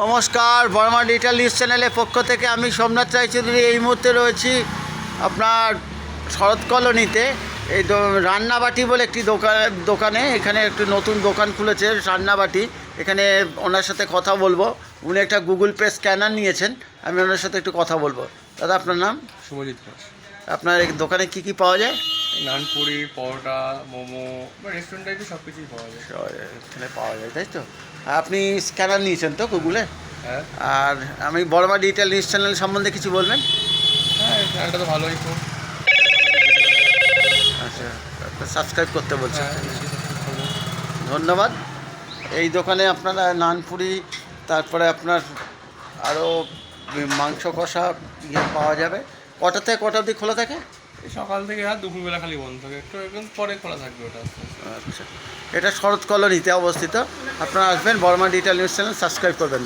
নমস্কার, Varma digital news চ্যানেলের পক্ষ থেকে আমি সোমনাথ রায়চৌধুরী এই মুহূর্তে রয়েছি আপনার শরৎ কলোনিতে। এই রান্নাবাটি বলে একটি দোকানে এখানে একটু নতুন দোকান খুলেছে রান্নাবাটি। এখানে ওনার সাথে কথা বলবো। উনি একটা গুগল পে স্ক্যানার নিয়েছেন, আমি ওনার সাথে একটু কথা বলবো। দাদা, আপনার নাম? শুভজিৎ ঘোষ। আপনার এই দোকানে কি কি পাওয়া যায়? নানপুরি, পরোটা, মোমো বা রেস্টুরেন্ট টাইপের সব কিছুই পাওয়া যায়। এখানে পাওয়া যায়, তাই তো? আপনি স্ক্যানার নিয়েছেন তো গুগলে? হ্যাঁ আর আমি বর্মা ডিজিটাল নিউজ চ্যানেল সম্বন্ধে কিছু বলবেন? হ্যাঁ, চ্যানেলটা তো ভালোই খুব। আচ্ছা, সাবস্ক্রাইব করতে বলছেন। হ্যাঁ, নিশ্চয়ই subscribe করবো। ধন্যবাদ। এই দোকানে আপনারা নানপুরি, তারপরে আপনার আরও মাংস কষা পাওয়া যাবে। কটা থেকে কটা অবধি খোলা থাকে? এই সকাল থেকে আর দুপুরবেলা খালি বন্ধ থাকে, একটু একদম পরে খোলা থাকবে ওটা। আচ্ছা, এটা শরৎ কলোনিতে অবস্থিত। আপনারা আসবেন, Barma digital news channel subscribe করবেন।